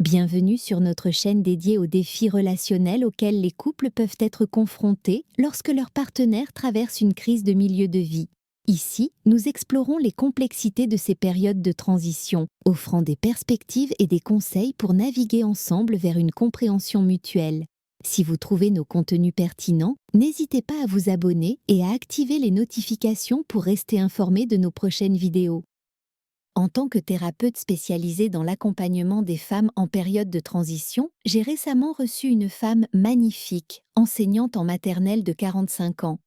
Bienvenue sur notre chaîne dédiée aux défis relationnels auxquels les couples peuvent être confrontés lorsque leur partenaire traverse une crise de milieu de vie. Ici, nous explorons les complexités de ces périodes de transition, offrant des perspectives et des conseils pour naviguer ensemble vers une compréhension mutuelle. Si vous trouvez nos contenus pertinents, n'hésitez pas à vous abonner et à activer les notifications pour rester informé de nos prochaines vidéos. En tant que thérapeute spécialisée dans l'accompagnement des femmes en période de transition, j'ai récemment reçu une femme magnifique, enseignante en maternelle de 45 ans.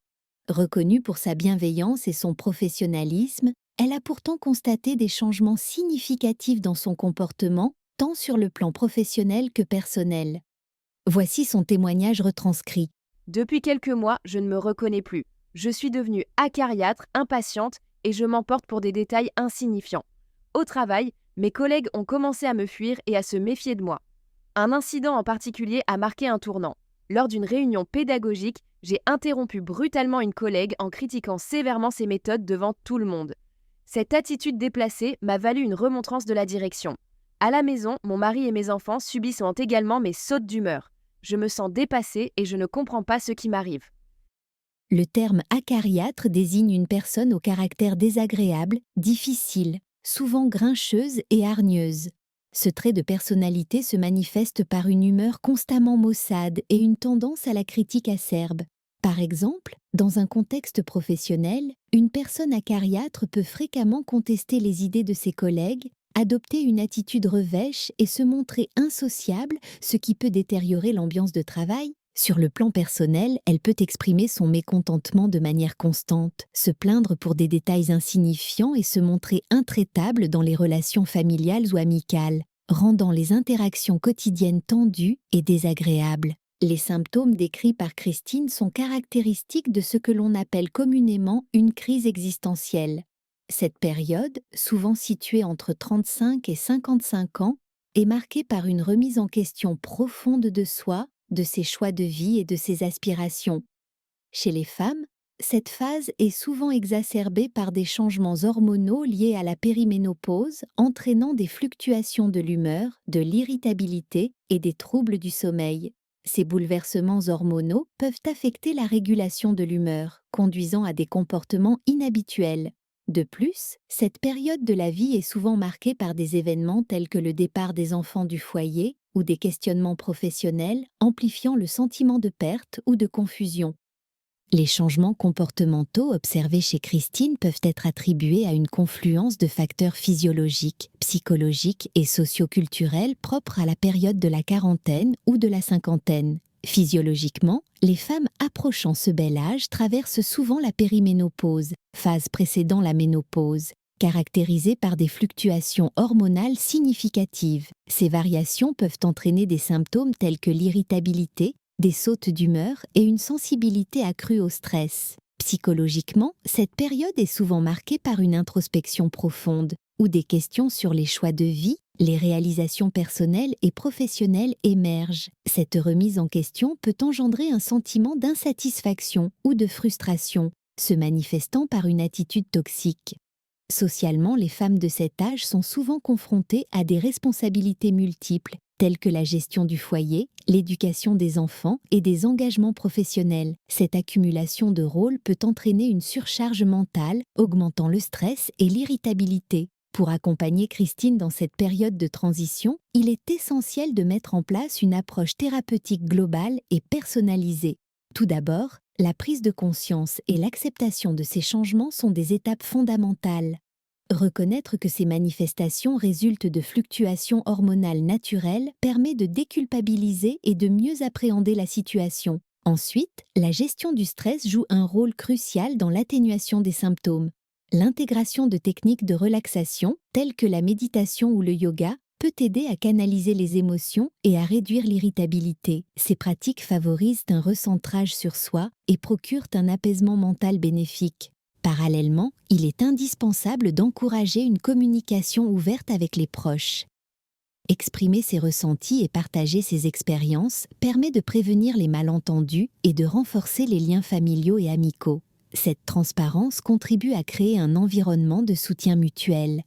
Reconnue pour sa bienveillance et son professionnalisme, elle a pourtant constaté des changements significatifs dans son comportement, tant sur le plan professionnel que personnel. Voici son témoignage retranscrit. Depuis quelques mois, je ne me reconnais plus. Je suis devenue acariâtre, impatiente et je m'emporte pour des détails insignifiants. Au travail, mes collègues ont commencé à me fuir et à se méfier de moi. Un incident en particulier a marqué un tournant. Lors d'une réunion pédagogique, j'ai interrompu brutalement une collègue en critiquant sévèrement ses méthodes devant tout le monde. Cette attitude déplacée m'a valu une remontrance de la direction. À la maison, mon mari et mes enfants subissent également mes sautes d'humeur. Je me sens dépassée et je ne comprends pas ce qui m'arrive. Le terme acariâtre désigne une personne au caractère désagréable, difficile, souvent grincheuse et hargneuse. Ce trait de personnalité se manifeste par une humeur constamment maussade et une tendance à la critique acerbe. Par exemple, dans un contexte professionnel, une personne acariâtre peut fréquemment contester les idées de ses collègues, adopter une attitude revêche et se montrer insociable, ce qui peut détériorer l'ambiance de travail. Sur le plan personnel, elle peut exprimer son mécontentement de manière constante, se plaindre pour des détails insignifiants et se montrer intraitable dans les relations familiales ou amicales, rendant les interactions quotidiennes tendues et désagréables. Les symptômes décrits par Christine sont caractéristiques de ce que l'on appelle communément une crise existentielle. Cette période, souvent située entre 35 et 55 ans, est marquée par une remise en question profonde de soi, de ses choix de vie et de ses aspirations. Chez les femmes, cette phase est souvent exacerbée par des changements hormonaux liés à la périménopause, entraînant des fluctuations de l'humeur, de l'irritabilité et des troubles du sommeil. Ces bouleversements hormonaux peuvent affecter la régulation de l'humeur, conduisant à des comportements inhabituels. De plus, cette période de la vie est souvent marquée par des événements tels que le départ des enfants du foyer ou des questionnements professionnels, amplifiant le sentiment de perte ou de confusion. Les changements comportementaux observés chez Christine peuvent être attribués à une confluence de facteurs physiologiques, psychologiques et socioculturels propres à la période de la quarantaine ou de la cinquantaine. Physiologiquement, les femmes approchant ce bel âge traversent souvent la périménopause, phase précédant la ménopause, caractérisée par des fluctuations hormonales significatives. Ces variations peuvent entraîner des symptômes tels que l'irritabilité, des sautes d'humeur et une sensibilité accrue au stress. Psychologiquement, cette période est souvent marquée par une introspection profonde, où des questions sur les choix de vie, les réalisations personnelles et professionnelles émergent. Cette remise en question peut engendrer un sentiment d'insatisfaction ou de frustration, se manifestant par une attitude toxique. Socialement, les femmes de cet âge sont souvent confrontées à des responsabilités multiples, telles que la gestion du foyer, l'éducation des enfants et des engagements professionnels. Cette accumulation de rôles peut entraîner une surcharge mentale, augmentant le stress et l'irritabilité. Pour accompagner Christine dans cette période de transition, il est essentiel de mettre en place une approche thérapeutique globale et personnalisée. Tout d'abord, la prise de conscience et l'acceptation de ces changements sont des étapes fondamentales. Reconnaître que ces manifestations résultent de fluctuations hormonales naturelles permet de déculpabiliser et de mieux appréhender la situation. Ensuite, la gestion du stress joue un rôle crucial dans l'atténuation des symptômes. L'intégration de techniques de relaxation, telles que la méditation ou le yoga, peut aider à canaliser les émotions et à réduire l'irritabilité. Ces pratiques favorisent un recentrage sur soi et procurent un apaisement mental bénéfique. Parallèlement, il est indispensable d'encourager une communication ouverte avec les proches. Exprimer ses ressentis et partager ses expériences permet de prévenir les malentendus et de renforcer les liens familiaux et amicaux. Cette transparence contribue à créer un environnement de soutien mutuel.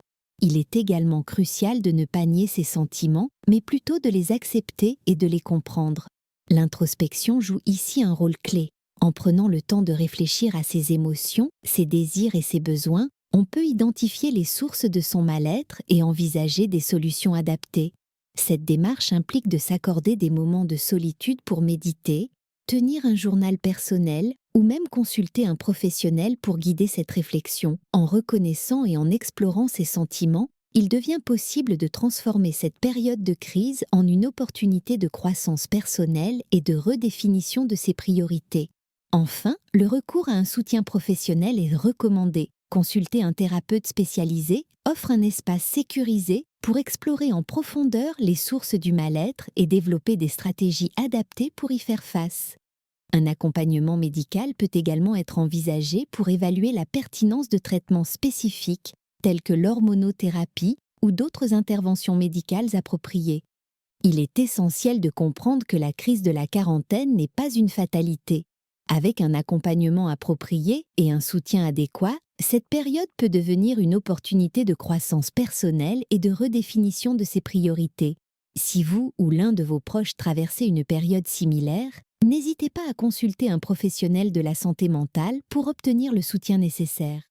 Il est également crucial de ne pas nier ses sentiments, mais plutôt de les accepter et de les comprendre. L'introspection joue ici un rôle clé. En prenant le temps de réfléchir à ses émotions, ses désirs et ses besoins, on peut identifier les sources de son mal-être et envisager des solutions adaptées. Cette démarche implique de s'accorder des moments de solitude pour méditer, tenir un journal personnel ou même consulter un professionnel pour guider cette réflexion. En reconnaissant et en explorant ses sentiments, il devient possible de transformer cette période de crise en une opportunité de croissance personnelle et de redéfinition de ses priorités. Enfin, le recours à un soutien professionnel est recommandé. Consulter un thérapeute spécialisé offre un espace sécurisé pour explorer en profondeur les sources du mal-être et développer des stratégies adaptées pour y faire face. Un accompagnement médical peut également être envisagé pour évaluer la pertinence de traitements spécifiques tels que l'hormonothérapie ou d'autres interventions médicales appropriées. Il est essentiel de comprendre que la crise de la quarantaine n'est pas une fatalité. Avec un accompagnement approprié et un soutien adéquat, cette période peut devenir une opportunité de croissance personnelle et de redéfinition de ses priorités. Si vous ou l'un de vos proches traversez une période similaire, n'hésitez pas à consulter un professionnel de la santé mentale pour obtenir le soutien nécessaire.